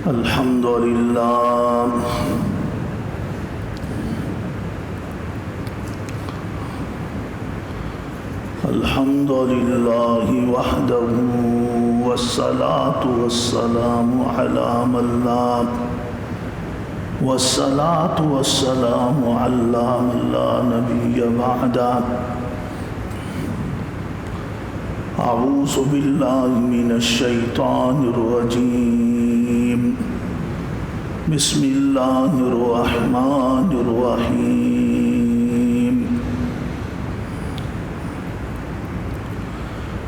الحمد لله الحمد لله وحده والصلاة والسلام على من لا والصلاة والسلام على من لا نبي بعده. أعوذ بالله من الشيطان الرجيم. بسم الله الرحمن الرحيم.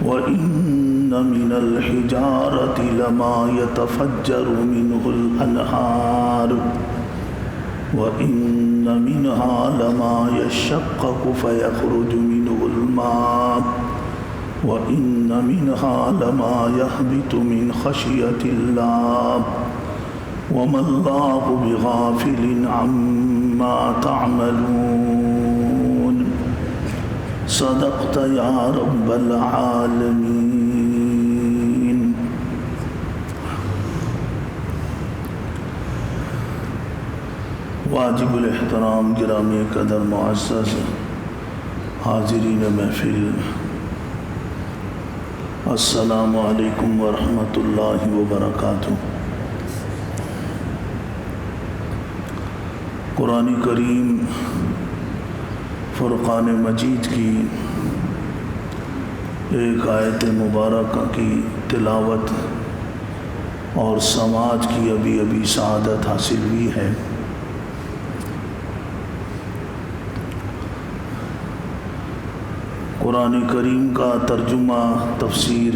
وإن من الحجارة لما يتفجر منه الأنهار وإن منها لما يشقق فيخرج منه الماء وإن منها لما يهبط من خشية الله وما الله بغافل عما تعملون. صدقت يا رب العالمين. واجب الاحترام گرامی قدر معزز حاضرین محفل، السلام علیکم ورحمۃ اللہ وبرکاتہ. قرآن کریم فرقان مجید کی ایک آیت مبارکہ کی تلاوت اور سماعت کی ابھی سعادت حاصل ہوئی ہے. قرآن کریم کا ترجمہ تفسیر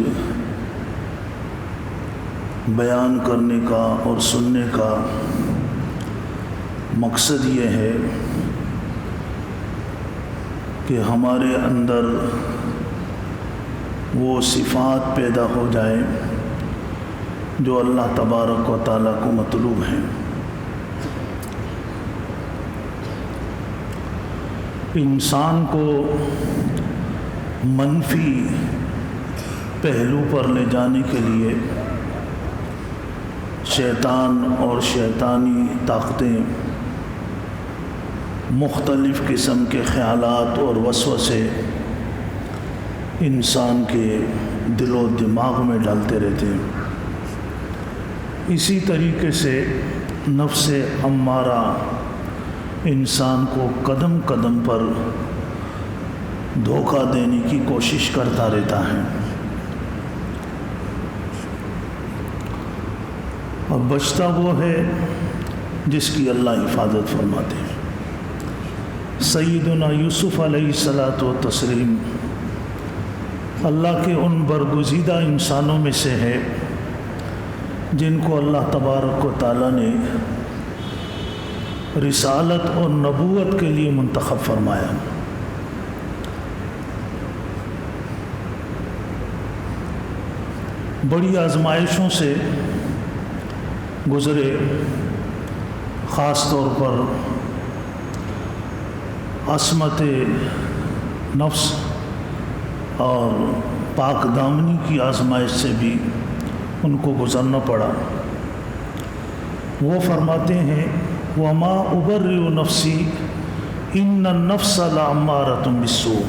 بیان کرنے کا اور سننے کا مقصد یہ ہے کہ ہمارے اندر وہ صفات پیدا ہو جائیں جو اللہ تبارک و تعالیٰ کو مطلوب ہیں. انسان کو منفی پہلو پر لے جانے کے لیے شیطان اور شیطانی طاقتیں مختلف قسم کے خیالات اور وسوسے انسان کے دل و دماغ میں ڈالتے رہتے ہیں. اسی طریقے سے نفس امارہ انسان کو قدم قدم پر دھوکہ دینے کی کوشش کرتا رہتا ہے. اب بچتا وہ ہے جس کی اللہ حفاظت فرماتے ہیں. سیدنا یوسف علیہ الصلاۃ والتسلیم اللہ کے ان برگزیدہ انسانوں میں سے ہے جن کو اللہ تبارک و تعالیٰ نے رسالت اور نبوت کے لیے منتخب فرمایا. بڑی آزمائشوں سے گزرے، خاص طور پر عصمت نفس اور پاک دامنی کی آزمائش سے بھی ان کو گزرنا پڑا. وہ فرماتے ہیں وَمَا أُبَرِّئُ نَفْسِي إِنَّ النَّفْسَ لَأَمَّارَةٌ بِالسُّوءِ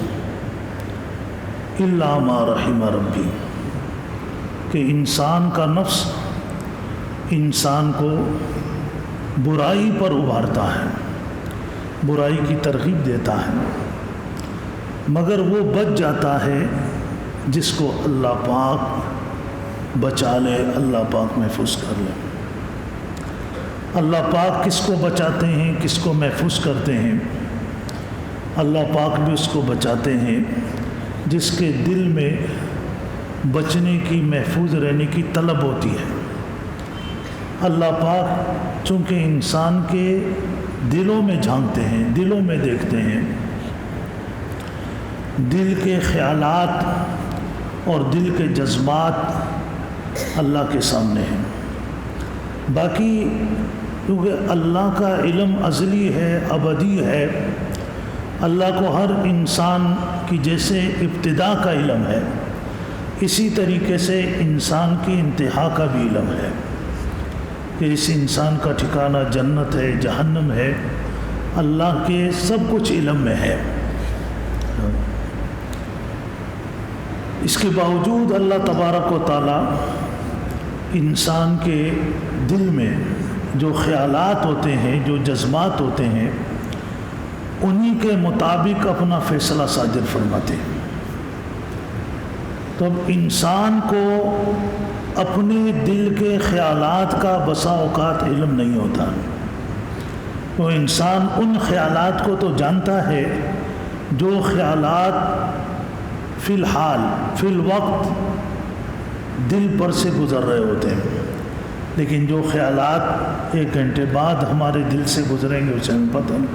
إِلَّا مَا رَحِمَ رَبِّي، کہ انسان کا نفس انسان کو برائی پر ابھارتا ہے، برائی کی ترغیب دیتا ہے، مگر وہ بچ جاتا ہے جس کو اللہ پاک بچا لے، اللہ پاک محفوظ کر لے. اللہ پاک کس کو بچاتے ہیں، کس کو محفوظ کرتے ہیں؟ اللہ پاک بھی اس کو بچاتے ہیں جس کے دل میں بچنے کی، محفوظ رہنے کی طلب ہوتی ہے. اللہ پاک چونکہ انسان کے دلوں میں جھانکتے ہیں، دلوں میں دیکھتے ہیں، دل کے خیالات اور دل کے جذبات اللہ کے سامنے ہیں. باقی کیونکہ اللہ کا علم ازلی ہے، ابدی ہے. اللہ کو ہر انسان کی جیسے ابتدا کا علم ہے، اسی طریقے سے انسان کی انتہا کا بھی علم ہے. کہ اس انسان کا ٹھکانہ جنت ہے جہنم ہے، اللہ کے سب کچھ علم میں ہے۔ اس کے باوجود اللہ تبارک و تعالی انسان کے دل میں جو خیالات ہوتے ہیں، جو جذبات ہوتے ہیں، انہی کے مطابق اپنا فیصلہ صادر فرماتے ہیں۔ تو اب انسان کو اپنے دل کے خیالات کا بسا اوقات علم نہیں ہوتا، تو انسان ان خیالات کو تو جانتا ہے جو خیالات فی الحال فی الوقت دل پر سے گزر رہے ہوتے ہیں، لیکن جو خیالات 1 گھنٹے بعد ہمارے دل سے گزریں گے اسے ہمیں پتہ نہیں۔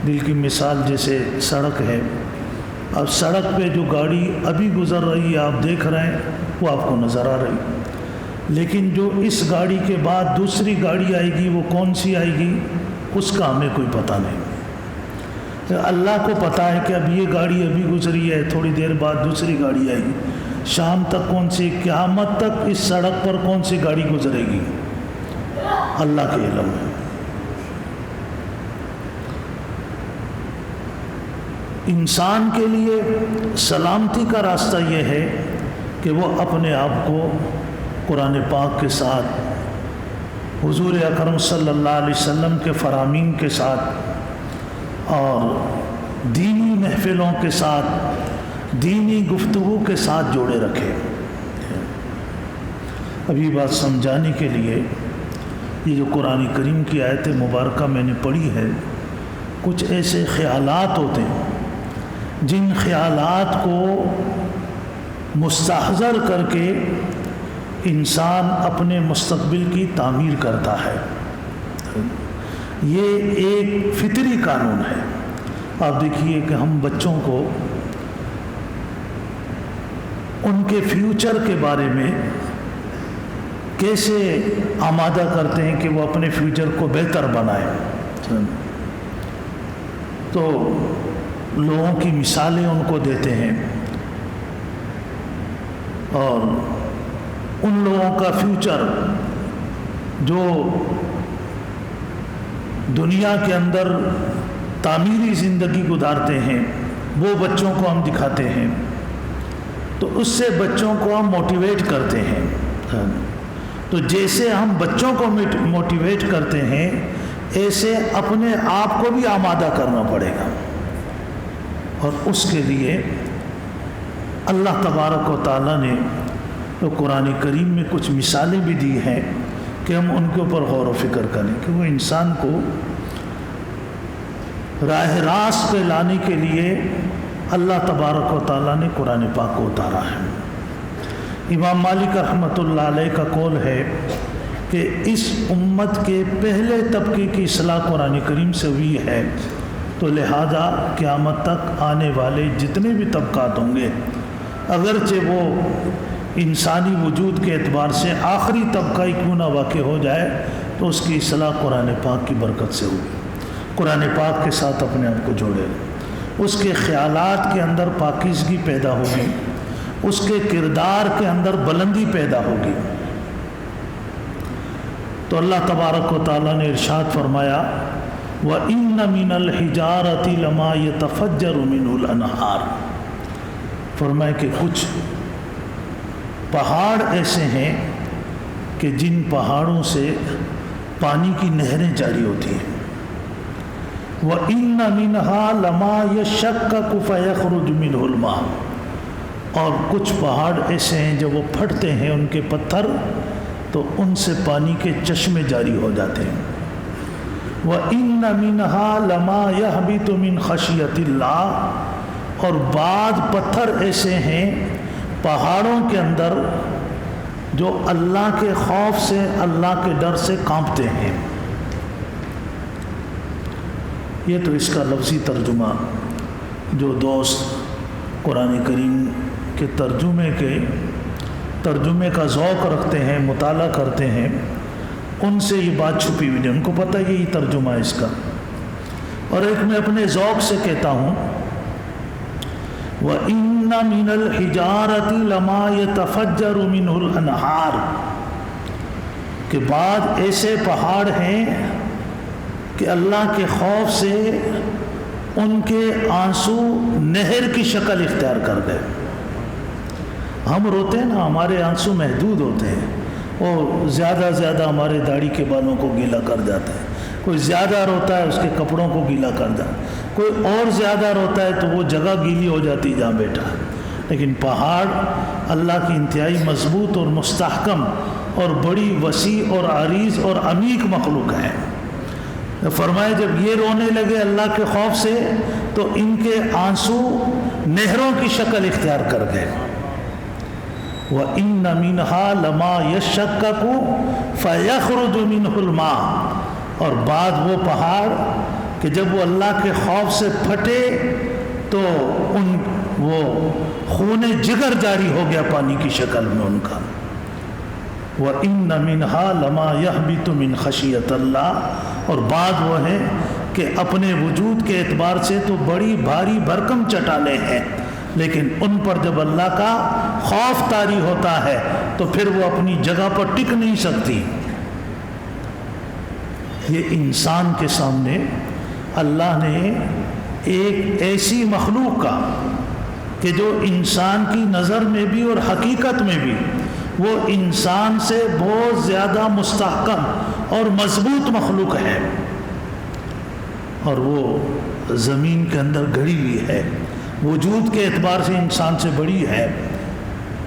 دل کی مثال جیسے سڑک ہے، اب سڑک پہ جو گاڑی ابھی گزر رہی ہے آپ دیکھ رہے ہیں وہ آپ کو نظر آ رہی، لیکن جو اس گاڑی کے بعد دوسری گاڑی آئے گی وہ کون سی آئے گی اس کا ہمیں کوئی پتہ نہیں۔ اللہ کو پتہ ہے کہ اب یہ گاڑی ابھی گزری ہے، تھوڑی دیر بعد دوسری گاڑی آئے گی، شام تک کون سی، قیامت تک اس سڑک پر کون سی گاڑی گزرے گی، اللہ کے علم ہے۔ انسان کے لیے سلامتی کا راستہ یہ ہے کہ وہ اپنے آپ کو قرآن پاک کے ساتھ، حضور اکرم صلی اللہ علیہ وسلم کے فرامین کے ساتھ اور دینی محفلوں کے ساتھ، دینی گفتگو کے ساتھ جوڑے رکھے۔ ابھی بات سمجھانے کے لیے یہ جو قرآن کریم کی آیت مبارکہ میں نے پڑھی ہے، کچھ ایسے خیالات ہوتے ہیں جن خیالات کو مستحضر کر کے انسان اپنے مستقبل کی تعمیر کرتا ہے۔ یہ ایک فطری قانون ہے۔ آپ دیکھیے کہ ہم بچوں کو ان کے فیوچر کے بارے میں کیسے آمادہ کرتے ہیں کہ وہ اپنے فیوچر کو بہتر بنائیں، تو لوگوں کی مثالیں ان کو دیتے ہیں اور ان لوگوں کا فیوچر جو دنیا کے اندر تعمیری زندگی گزارتے ہیں وہ بچوں کو ہم دکھاتے ہیں، تو اس سے بچوں کو ہم موٹیویٹ کرتے ہیں۔ تو جیسے ہم بچوں کو موٹیویٹ کرتے ہیں ایسے اپنے آپ کو بھی آمادہ کرنا پڑے گا، اور اس کے لیے اللہ تبارک و تعالیٰ نے تو قرآن کریم میں کچھ مثالیں بھی دی ہیں کہ ہم ان کے اوپر غور و فکر کریں کہ وہ انسان کو راہ راست پہ لانے کے لیے اللہ تبارک و تعالیٰ نے قرآن پاک کو اتارا ہے۔ امام مالک رحمۃ اللہ علیہ کا قول ہے کہ اس امت کے پہلے طبقے کی اصلاح قرآن کریم سے ہوئی ہے، تو لہذا قیامت تک آنے والے جتنے بھی طبقات ہوں گے، اگرچہ وہ انسانی وجود کے اعتبار سے آخری طبقہ ہی کیوں نہ واقع ہو جائے، تو اس کی اصلاح قرآن پاک کی برکت سے ہوگی۔ قرآن پاک کے ساتھ اپنے آپ کو جوڑے، اس کے خیالات کے اندر پاکیزگی پیدا ہوگی، اس کے کردار کے اندر بلندی پیدا ہوگی۔ تو اللہ تبارک و تعالیٰ نے ارشاد فرمایا وَإِنَّ مِنَ الْحِجَارَةِ لَمَا يَتَفَجَّرُ مِنْهُ الْأَنْهَارُ، فرمایا کہ کچھ پہاڑ ایسے ہیں کہ جن پہاڑوں سے پانی کی نہریں جاری ہوتی ہیں۔ وَإِنَّ مِنْهَا لَمَا يَشَّقَّقُ فَيَخْرُجُ مِنْهُ الْمَاءُ، اور کچھ پہاڑ ایسے ہیں جب وہ پھٹتے ہیں ان کے پتھر تو ان سے پانی کے چشمے جاری ہو جاتے ہیں۔ وَإِنَّ مِنْهَا لَمَا يَهْبِطُ مِنْ خَشْيَةِ اللَّهِ، اور بعض پتھر ایسے ہیں پہاڑوں کے اندر جو اللہ کے خوف سے، اللہ کے ڈر سے کانپتے ہیں۔ یہ تو اس کا لفظی ترجمہ جو دوست قرآن کریم کے ترجمے کا ذوق رکھتے ہیں، مطالعہ کرتے ہیں، ان سے یہ بات چھپی ہوئی نہیں، ان کو پتہ یہی ترجمہ ہے اس کا۔ اور ایک میں اپنے ذوق سے کہتا ہوں وَإِنَّ مِنَ الْحِجَارَةِ لَمَا يَتَفَجَّرُ مِنْهُ الْأَنْهَارُ، کہ بعض ایسے پہاڑ ہیں کہ اللہ کے خوف سے ان کے آنسو نہر کی شکل اختیار کر گئے. ہم روتے ہیں نا، ہمارے آنسو محدود ہوتے ہیں، وہ زیادہ ہمارے داڑھی کے بالوں کو گیلا کر جاتا ہے. کوئی زیادہ روتا ہے اس کے کپڑوں کو گیلا کر جاتا ہے، کوئی اور زیادہ روتا ہے تو وہ جگہ گیلی ہو جاتی جہاں بیٹھا ہے. لیکن پہاڑ اللہ کی انتہائی مضبوط اور مستحکم اور بڑی وسیع اور عریض اور عمیق مخلوق ہے. فرمائے جب یہ رونے لگے اللہ کے خوف سے تو ان کے آنسو نہروں کی شکل اختیار کر گئے. وَإِنَّ مِنْهَا لَمَا يَشَّقَّقُ فَيَخْرُجُ مِنْهُ الْمَاءُ، اور بعد وہ پہاڑ کہ جب وہ اللہ کے خوف سے پھٹے تو وہ خون جگر جاری ہو گیا پانی کی شکل میں ان کا. وَإِنَّ مِنْهَا لَمَا يَهْبِطُ مِنْ خَشِيَّةِ اللَّهِ، اور بعد وہ ہے کہ اپنے وجود کے اعتبار سے تو بڑی بھاری بھرکم چٹانیں ہیں، لیکن ان پر جب اللہ کا خوف طاری ہوتا ہے تو پھر وہ اپنی جگہ پر ٹک نہیں سکتی. یہ انسان کے سامنے اللہ نے ایک ایسی مخلوق کا کہ جو انسان کی نظر میں بھی اور حقیقت میں بھی وہ انسان سے بہت زیادہ مستحکم اور مضبوط مخلوق ہے، اور وہ زمین کے اندر گڑی ہوئی ہے، وجود کے اعتبار سے انسان سے بڑی ہے،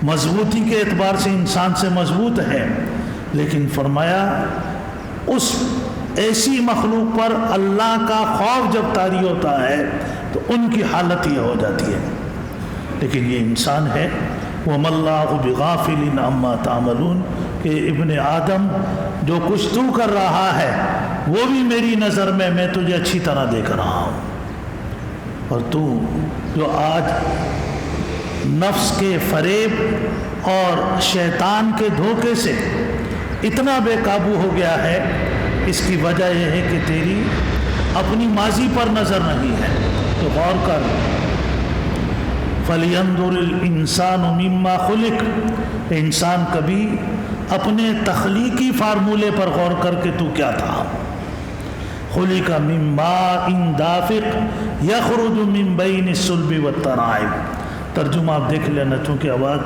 مضبوطی کے اعتبار سے انسان سے مضبوط ہے. لیکن فرمایا اس ایسی مخلوق پر اللہ کا خوف جب طاری ہوتا ہے تو ان کی حالت یہ ہو جاتی ہے. لیکن یہ انسان ہے وَمَا اللَّهُ بِغَافِلٍ عَمَّا تَعْمَلُونَ، کہ ابن آدم جو کچھ تو کر رہا ہے وہ بھی میری نظر میں تجھے اچھی طرح دیکھ رہا ہوں. اور تو جو آج نفس کے فریب اور شیطان کے دھوکے سے اتنا بے قابو ہو گیا ہے، اس کی وجہ یہ ہے کہ تیری اپنی ماضی پر نظر نہیں ہے. تو غور کر، فَلْيَنْظُرِ الْإِنسَانُ مِمَّا خُلِقَ، انسان کبھی اپنے تخلیقی فارمولے پر غور کر کے تو کیا تھا. خُلِقَ مِن مَّاءٍ دَافِقٍ يَخْرُجُ مِن بَيْنِ الصُّلْبِ وَالتَّرَائِبِ. ترجمہ آپ دیکھ لینا، چونکہ آواز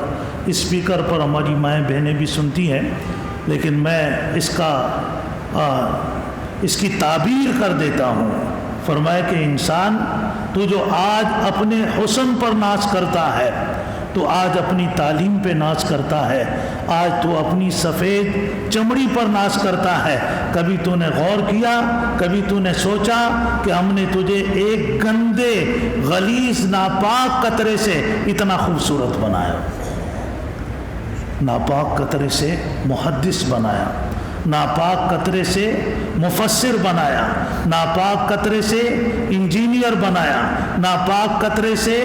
اسپیکر پر ہماری مائیں بہنیں بھی سنتی ہیں، لیکن میں اس کی تعبیر کر دیتا ہوں. فرمایا کہ انسان تو جو آج اپنے حسن پر ناز کرتا ہے، تو آج اپنی تعلیم پہ ناز کرتا ہے، آج تو اپنی سفید چمڑی پر ناز کرتا ہے، کبھی تو نے غور کیا، کبھی تو نے سوچا کہ ہم نے تجھے ایک گندے غلیظ ناپاک قطرے سے اتنا خوبصورت بنایا، ناپاک قطرے سے محدث بنایا، ناپاک قطرے سے مفسر بنایا، ناپاک قطرے سے انجینئر بنایا، ناپاک قطرے سے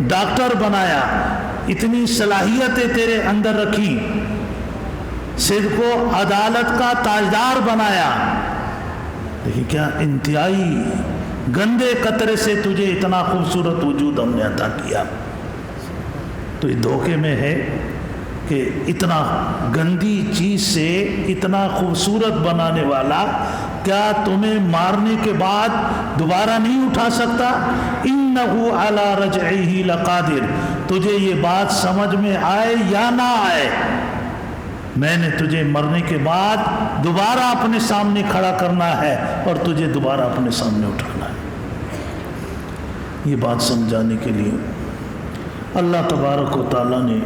ڈاکٹر بنایا. اتنی صلاحیتیں تیرے اندر رکھی، صدق و عدالت کا تاجدار بنایا، لیکن کیا انتہائی گندے قطرے سے تجھے اتنا خوبصورت وجود ہم نے عطا کیا. تو یہ دھوکے میں ہے کہ اتنا گندی چیز سے اتنا خوبصورت بنانے والا کیا تمہیں مارنے کے بعد دوبارہ نہیں اٹھا سکتا؟ انہو علی رجعہ لقادر. تجھے یہ بات سمجھ میں آئے یا نہ آئے، میں نے تجھے مرنے کے بعد دوبارہ اپنے سامنے کھڑا کرنا ہے اور تجھے دوبارہ اپنے سامنے اٹھانا ہے. یہ بات سمجھانے کے لیے اللہ تبارک و تعالیٰ نے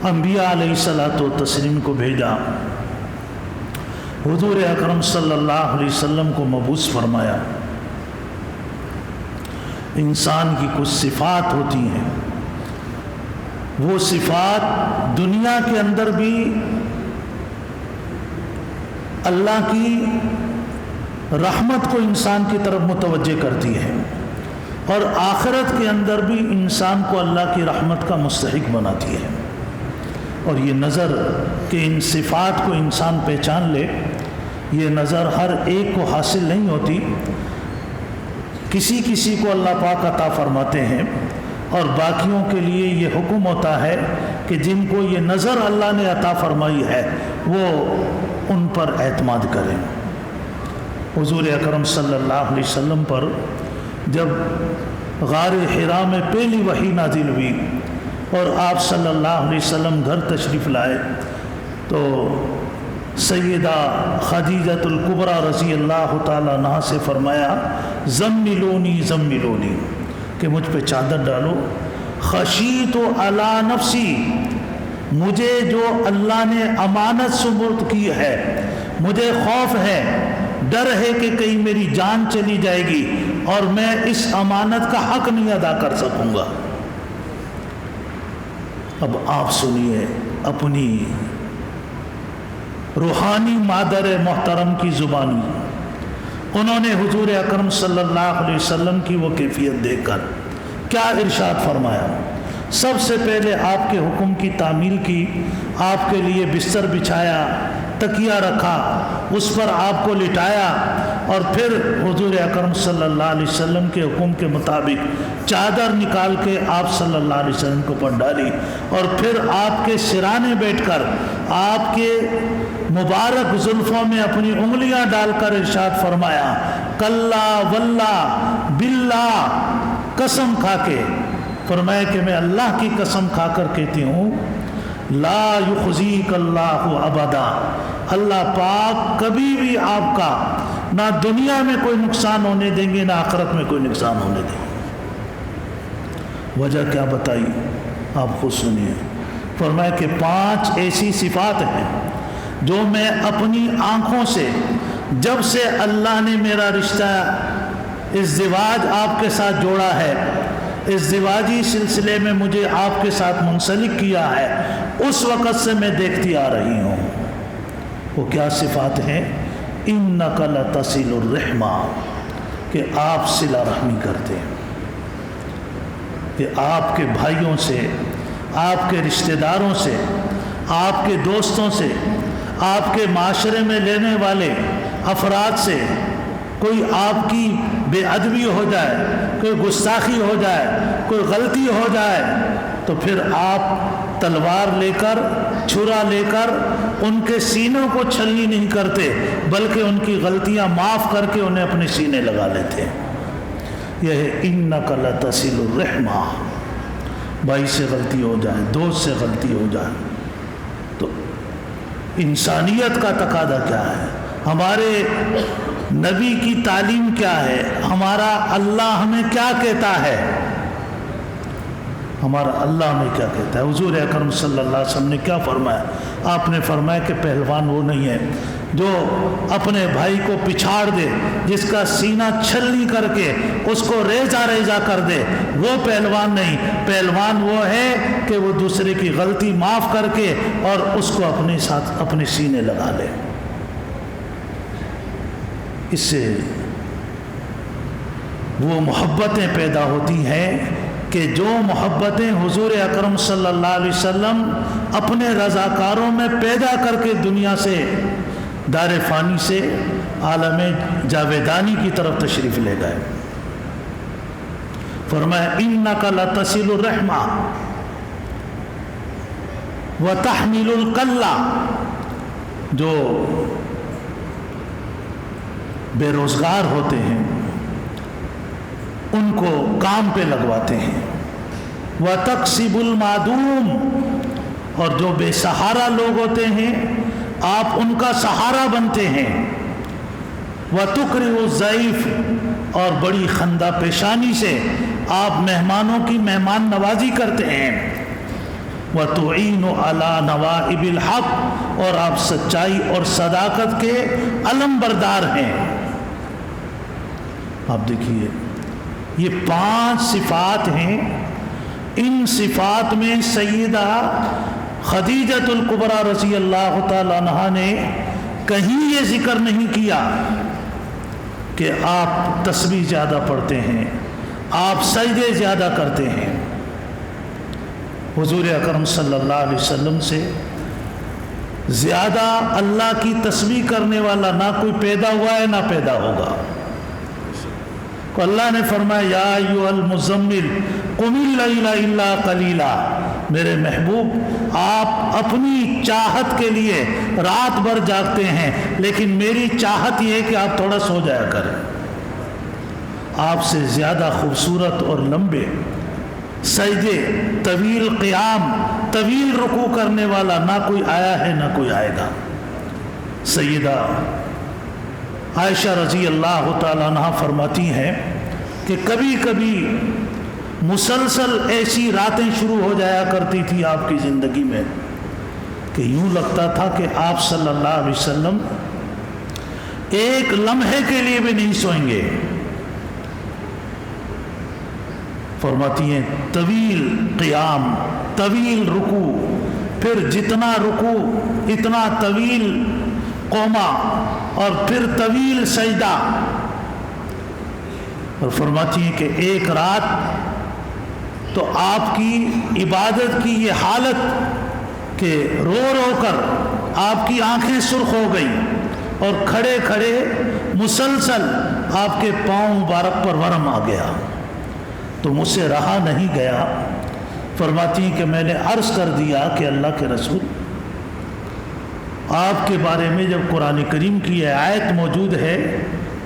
انبیاء علیہ الصلاۃ والتسلیم کو بھیجا، حضور اکرم صلی اللہ علیہ وسلم کو مبعوث فرمایا. انسان کی کچھ صفات ہوتی ہیں، وہ صفات دنیا کے اندر بھی اللہ کی رحمت کو انسان کی طرف متوجہ کرتی ہے، اور آخرت کے اندر بھی انسان کو اللہ کی رحمت کا مستحق بناتی ہے. اور یہ نظر کہ ان صفات کو انسان پہچان لے، یہ نظر ہر ایک کو حاصل نہیں ہوتی. کسی کو اللہ پاک عطا فرماتے ہیں، اور باقیوں کے لیے یہ حکم ہوتا ہے کہ جن کو یہ نظر اللہ نے عطا فرمائی ہے وہ ان پر اعتماد کریں۔ حضور اکرم صلی اللہ علیہ وسلم پر جب غار حرا میں پہلی وحی نازل ہوئی اور آپ صلی اللہ علیہ وسلم گھر تشریف لائے تو سیدہ خدیجۃ الکبریٰ رضی اللہ تعالیٰ عنہا سے فرمایا زملونی زملونی، کہ مجھ پہ چادر ڈالو، خشیت علی نفسی، مجھے جو اللہ نے امانت سپرد کی ہے مجھے خوف ہے، ڈر ہے کہ کہیں میری جان چلی جائے گی اور میں اس امانت کا حق نہیں ادا کر سکوں گا۔ اب آپ سنیے اپنی روحانی مادر محترم کی زبانی، انہوں نے حضور اکرم صلی اللہ علیہ وسلم کی وہ کیفیت دیکھ کر کیا ارشاد فرمایا۔ سب سے پہلے آپ کے حکم کی تعمیل کی، آپ کے لیے بستر بچھایا، تکیہ رکھا، اس پر آپ کو لٹایا اور پھر حضور اکرم صلی اللہ علیہ وسلم کے حکم کے مطابق چادر نکال کے آپ صلی اللہ علیہ وسلم کو پر ڈالی اور پھر آپ کے سرانے بیٹھ کر آپ کے مبارک زلفوں میں اپنی انگلیاں ڈال کر ارشاد فرمایا کلا واللہ باللہ، قسم کھا کے فرمایا کہ میں اللہ کی قسم کھا کر کہتی ہوں لا یخزیک اللہ ابدا، اللہ پاک کبھی بھی آپ کا نہ دنیا میں کوئی نقصان ہونے دیں گے نہ آخرت میں کوئی نقصان ہونے دیں گے۔ وجہ کیا بتائی آپ خود سنیے۔ فرمایا کہ 5 ایسی صفات ہیں جو میں اپنی آنکھوں سے جب سے اللہ نے میرا رشتہ ازدواج آپ کے ساتھ جوڑا ہے، ازدواجی سلسلے میں مجھے آپ کے ساتھ منسلک کیا ہے، اس وقت سے میں دیکھتی آ رہی ہوں۔ وہ کیا صفات ہیں؟ انک لتصل الرحمہ، کہ آپ صلہ رحمی کرتے ہیں، کہ آپ کے بھائیوں سے، آپ کے رشتہ داروں سے، آپ کے دوستوں سے، آپ کے معاشرے میں لینے والے افراد سے کوئی آپ کی بے ادبی ہو جائے، کوئی گستاخی ہو جائے، کوئی غلطی ہو جائے تو پھر آپ تلوار لے کر، چھرا لے کر ان کے سینوں کو چھلنی نہیں کرتے بلکہ ان کی غلطیاں معاف کر کے انہیں اپنے سینے لگا لیتے ہیں۔ یہ ہے انک لتصل الرحمہ۔ بھائی سے غلطی ہو جائے، دوست سے غلطی ہو جائے تو انسانیت کا تقاضا کیا ہے، ہمارے نبی کی تعلیم کیا ہے، ہمارا اللہ ہمیں کیا کہتا ہے، ہمارا اللہ ہمیں کیا کہتا ہے۔ حضور اکرم صلی اللہ علیہ وسلم نے کیا فرمایا؟ آپ نے فرمایا کہ پہلوان وہ نہیں ہے جو اپنے بھائی کو پچھاڑ دے، جس کا سینہ چھلنی کر کے اس کو ریزہ ریزہ کر دے، وہ پہلوان نہیں۔ پہلوان وہ ہے کہ وہ دوسرے کی غلطی معاف کر کے اور اس کو اپنے ساتھ اپنے سینے لگا لے۔ اس سے وہ محبتیں پیدا ہوتی ہیں کہ جو محبتیں حضور اکرم صلی اللہ علیہ وسلم اپنے رضاکاروں میں پیدا کر کے دنیا سے، دار فانی سے عالم جاویدانی کی طرف تشریف لے گئے۔ فرمایا انک لتصل الرحمہ وتحمل الکلہ، جو بے روزگار ہوتے ہیں ان کو کام پہ لگواتے ہیں، وَتَقْسِبُ الْمَعْدُومِ، اور جو بے سہارا لوگ ہوتے ہیں آپ ان کا سہارا بنتے ہیں، وَتُقْرِئُ الضَّيْفِ، اور بڑی خندہ پیشانی سے آپ مہمانوں کی مہمان نوازی کرتے ہیں، وَتُعِينُ عَلَى نَوَائِبِ الْحَقِّ، اور آپ سچائی اور صداقت کے علم بردار ہیں۔ آپ دیکھیے یہ 5 صفات ہیں، ان صفات میں سیدہ خدیجۃ الکبریٰ رضی اللہ تعالی عنہا نے کہیں یہ ذکر نہیں کیا کہ آپ تسبیح زیادہ پڑھتے ہیں، آپ سجدے زیادہ کرتے ہیں۔ حضور اکرم صلی اللہ علیہ وسلم سے زیادہ اللہ کی تسبیح کرنے والا نہ کوئی پیدا ہوا ہے نہ پیدا ہوگا۔ تو اللہ نے فرمایا یا ایھا المزمل قم اللیل الا قلیلا، میرے محبوب آپ اپنی چاہت کے لیے رات بھر جاگتے ہیں، لیکن میری چاہت یہ ہے کہ آپ تھوڑا سو جایا کریں۔ آپ سے زیادہ خوبصورت اور لمبے سجدے، طویل قیام، طویل رکوع کرنے والا نہ کوئی آیا ہے نہ کوئی آئے گا۔ سیدہ عائشہ رضی اللہ تعالیٰ عنہ فرماتی ہیں کہ کبھی کبھی مسلسل ایسی راتیں شروع ہو جایا کرتی تھی آپ کی زندگی میں کہ یوں لگتا تھا کہ آپ صلی اللہ علیہ وسلم ایک لمحے کے لیے بھی نہیں سوئیں گے۔ فرماتی ہیں طویل قیام، طویل رکوع، پھر جتنا رکوع اتنا طویل قوما، اور پھر طویل سجدہ۔ اور فرماتی ہیں کہ ایک رات تو آپ کی عبادت کی یہ حالت کہ رو رو کر آپ کی آنکھیں سرخ ہو گئی اور کھڑے کھڑے مسلسل آپ کے پاؤں مبارک پر ورم آ گیا، تو مجھ سے رہا نہیں گیا۔ فرماتی ہیں کہ میں نے عرض کر دیا کہ اللہ کے رسول، آپ کے بارے میں جب قرآن کریم کی یہ آیت موجود ہے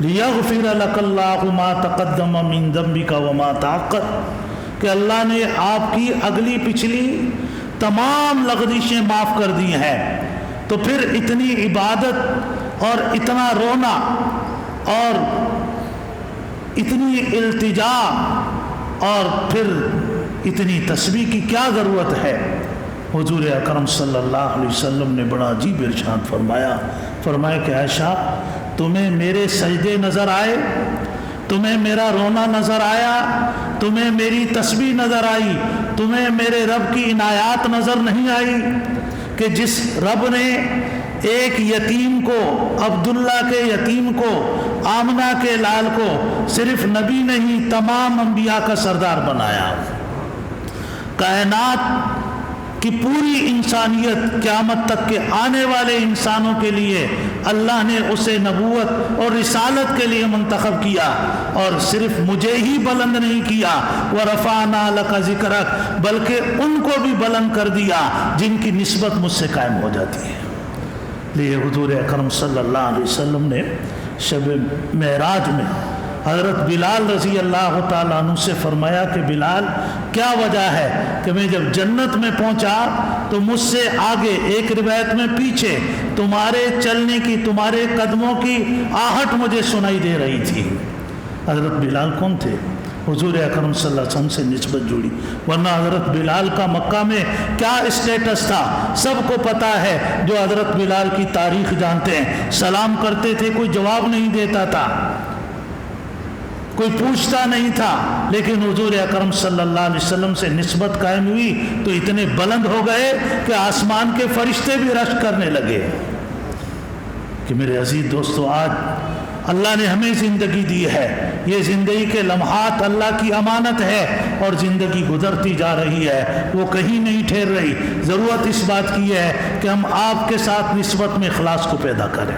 لِيَغْفِرَ لَكَ اللَّهُ مَا تَقَدَّمَ مِن ذَنبِكَ وَمَا تَأَخَّرَ، کہ اللہ نے آپ کی اگلی پچھلی تمام لغزشیں معاف کر دی ہیں، تو پھر اتنی عبادت اور اتنا رونا اور اتنی التجا اور پھر اتنی تسبیح کی کیا ضرورت ہے؟ حضور اکرم صلی اللہ علیہ وسلم نے بڑا عجیب ارشاد فرمایا کہ عائشہ، تمہیں میرے سجدے نظر آئے، تمہیں میرا رونا نظر آیا، تمہیں میری تسبیح نظر آئی، تمہیں میرے رب کی عنایات نظر نہیں آئی کہ جس رب نے ایک یتیم کو، عبداللہ کے یتیم کو، آمنہ کے لال کو صرف نبی نہیں تمام انبیاء کا سردار بنایا، کائنات کہ پوری انسانیت قیامت تک کے آنے والے انسانوں کے لیے اللہ نے اسے نبوت اور رسالت کے لیے منتخب کیا، اور صرف مجھے ہی بلند نہیں کیا وَرَفَعْنَا لَكَ ذِكْرَكَ، بلکہ ان کو بھی بلند کر دیا جن کی نسبت مجھ سے قائم ہو جاتی ہے۔ لیے حضور اکرم صلی اللہ علیہ وسلم نے شب معراج میں حضرت بلال رضی اللہ تعالیٰ عنہ سے فرمایا کہ بلال، کیا وجہ ہے کہ میں جب جنت میں پہنچا تو مجھ سے آگے، ایک روایت میں پیچھے، تمہارے چلنے کی، تمہارے قدموں کی آہٹ مجھے سنائی دے رہی تھی۔ حضرت بلال کون تھے؟ حضور اکرم صلی اللہ علیہ وسلم سے نسبت جوڑی، ورنہ حضرت بلال کا مکہ میں کیا اسٹیٹس تھا سب کو پتا ہے۔ جو حضرت بلال کی تاریخ جانتے ہیں، سلام کرتے تھے کوئی جواب نہیں دیتا تھا، کوئی پوچھتا نہیں تھا، لیکن حضور اکرم صلی اللہ علیہ وسلم سے نسبت قائم ہوئی تو اتنے بلند ہو گئے کہ آسمان کے فرشتے بھی رشک کرنے لگے۔ کہ میرے عزیز دوستو، آج اللہ نے ہمیں زندگی دی ہے، یہ زندگی کے لمحات اللہ کی امانت ہے، اور زندگی گزرتی جا رہی ہے، وہ کہیں نہیں ٹھہر رہی۔ ضرورت اس بات کی ہے کہ ہم آپ کے ساتھ نسبت میں اخلاص کو پیدا کریں۔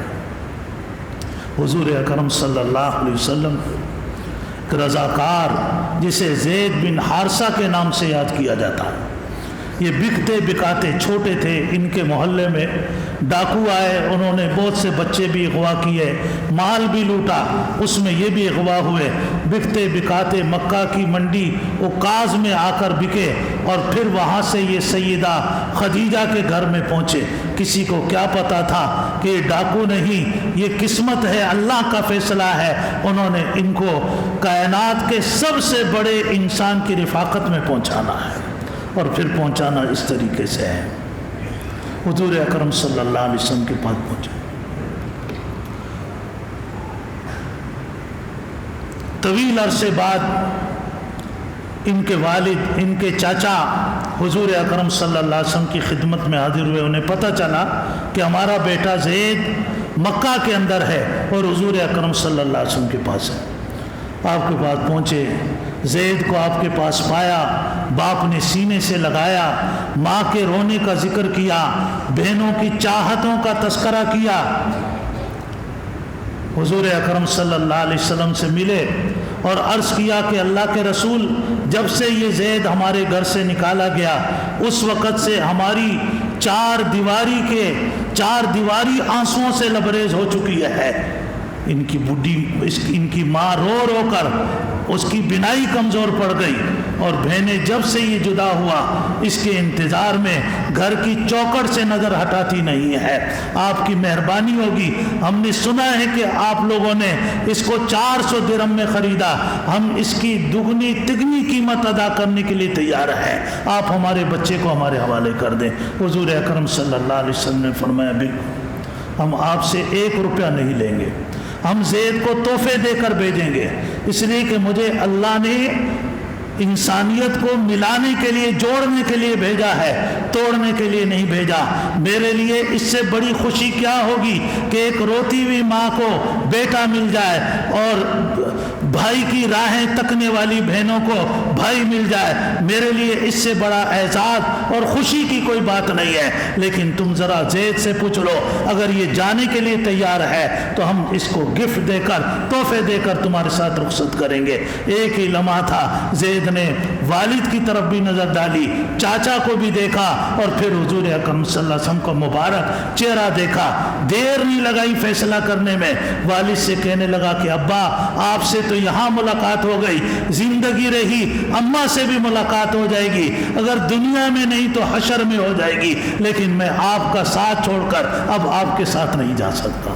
حضور اکرم صلی اللہ علیہ وسلم رضاکار، جسے زید بن حارثہ کے نام سے یاد کیا جاتا ہے، یہ بکتے بکاتے چھوٹے تھے، ان کے محلے میں ڈاکو آئے، انہوں نے بہت سے بچے بھی اغوا کیے، مال بھی لوٹا، اس میں یہ بھی اغوا ہوئے۔ بکتے بکاتے مکہ کی منڈی عکاظ میں آ کر بکے، اور پھر وہاں سے یہ سیدہ خدیجہ کے گھر میں پہنچے۔ کسی کو کیا پتا تھا کہ یہ ڈاکو نہیں، یہ قسمت ہے، اللہ کا فیصلہ ہے۔ انہوں نے ان کو کائنات کے سب سے بڑے انسان کی رفاقت میں پہنچانا ہے، اور پھر پہنچانا اس طریقے سے ہے۔ حضور اکرم صلی اللہ علیہ وسلم کے پاس پہنچے، طویل عرصے بعد ان کے والد، ان کے چاچا حضور اکرم صلی اللہ علیہ وسلم کی خدمت میں حاضر ہوئے۔ انہیں پتہ چلا کہ ہمارا بیٹا زید مکہ کے اندر ہے اور حضور اکرم صلی اللہ علیہ وسلم کے پاس ہے۔ آپ کے پاس پہنچے، زید کو آپ کے پاس پایا، باپ نے سینے سے لگایا، ماں کے رونے کا ذکر کیا، بہنوں کی چاہتوں کا تذکرہ کیا۔ حضور اکرم صلی اللہ علیہ وسلم سے ملے اور عرض کیا کہ اللہ کے رسول، جب سے یہ زید ہمارے گھر سے نکالا گیا اس وقت سے ہماری چار دیواری آنسوؤں سے لبریز ہو چکی ہے۔ ان کی ماں رو رو کر اس کی بینائی کمزور پڑ گئی، اور بہنیں جب سے یہ جدا ہوا اس کے انتظار میں گھر کی چوکٹ سے نظر ہٹاتی نہیں ہے۔ آپ کی مہربانی ہوگی، ہم نے سنا ہے کہ آپ لوگوں نے اس کو 400 درہم میں خریدا، ہم اس کی دگنی تگنی قیمت ادا کرنے کے لیے تیار ہیں، آپ ہمارے بچے کو ہمارے حوالے کر دیں۔ حضور اکرم صلی اللہ علیہ وسلم نے فرمایا بالکل، ہم آپ سے 1 روپیہ نہیں لیں گے، ہم زید کو تحفے دے کر بھیجیں گے، اس لیے کہ مجھے اللہ نے انسانیت کو ملانے کے لیے، جوڑنے کے لیے بھیجا ہے، توڑنے کے لیے نہیں بھیجا۔ میرے لیے اس سے بڑی خوشی کیا ہوگی کہ ایک روتی ہوئی ماں کو بیٹا مل جائے، اور بھائی کی راہیں تکنے والی بہنوں کو بھائی مل جائے۔ میرے لیے اس سے بڑا اعزاز اور خوشی کی کوئی بات نہیں ہے۔ لیکن تم ذرا زید سے پوچھ لو، اگر یہ جانے کے لیے تیار ہے تو ہم اس کو گفٹ دے کر، تحفے دے کر تمہارے ساتھ رخصت کریں گے۔ ایک ہی لمحہ تھا، زید نے والد کی طرف بھی نظر ڈالی، چاچا کو بھی دیکھا، اور پھر حضور اکرم صلی اللہ علیہ وسلم کا مبارک چہرہ دیکھا۔ دیر نہیں لگائی فیصلہ کرنے میں، والد سے کہنے لگا کہ ابا آپ سے تو یہاں ملاقات ہو گئی، زندگی رہی اماں سے بھی ملاقات ہو جائے گی، اگر دنیا میں نہیں تو حشر میں ہو جائے گی، لیکن میں آپ کا ساتھ چھوڑ کر اب آپ کے ساتھ نہیں جا سکتا۔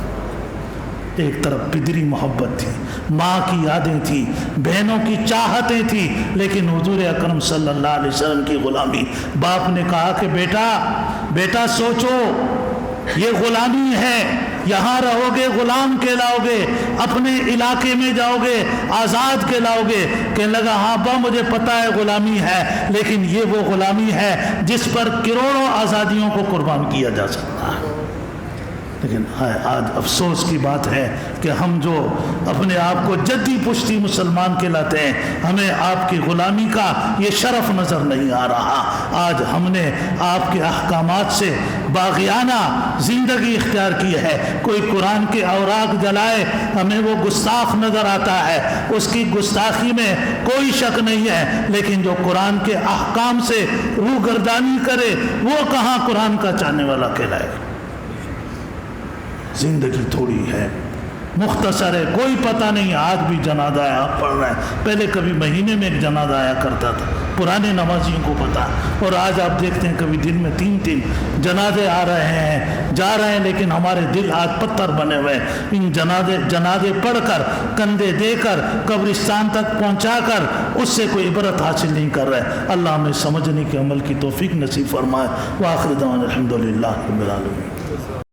ایک طرف پدری محبت تھی، ماں کی یادیں تھی، بہنوں کی چاہتیں تھی، لیکن حضور اکرم صلی اللہ علیہ وسلم کی غلامی۔ باپ نے کہا کہ بیٹا سوچو، یہ غلامی ہے، یہاں رہو گے غلام کہلاؤ گے، اپنے علاقے میں جاؤ گے آزاد کہلاؤ گے۔ کہنے لگا ہاں ابا مجھے پتا ہے غلامی ہے، لیکن یہ وہ غلامی ہے جس پر کروڑوں آزادیوں کو قربان کیا جا سکتا ہے۔ لیکن آج افسوس کی بات ہے کہ ہم جو اپنے آپ کو جدی پشتی مسلمان کہلاتے ہیں، ہمیں آپ کی غلامی کا یہ شرف نظر نہیں آ رہا۔ آج ہم نے آپ کے احکامات سے باغیانہ زندگی اختیار کی ہے۔ کوئی قرآن کے اوراق جلائے ہمیں وہ گستاخ نظر آتا ہے، اس کی گستاخی میں کوئی شک نہیں ہے، لیکن جو قرآن کے احکام سے روگردانی کرے وہ کہاں قرآن کا چاہنے والا کہلائے۔ زندگی تھوڑی ہے، مختصر ہے، کوئی پتہ نہیں آج بھی جنازہ آپ پڑھ رہے ہیں، پہلے کبھی مہینے میں ایک جنازہ آیا کرتا تھا، پرانے نمازیوں کو پتہ، اور آج آپ دیکھتے ہیں کبھی دن میں 3 جنازے آ رہے ہیں، جا رہے ہیں، لیکن ہمارے دل آج پتھر بنے ہوئے ہیں۔ ان جنازے پڑھ کر، کندھے دے کر، قبرستان تک پہنچا کر اس سے کوئی عبرت حاصل نہیں کر رہے۔ اللہ ہمیں سمجھنے کے عمل کی توفیق نصیب فرمائے۔ وآخر دعوانا الحمدللہ رب العالمین۔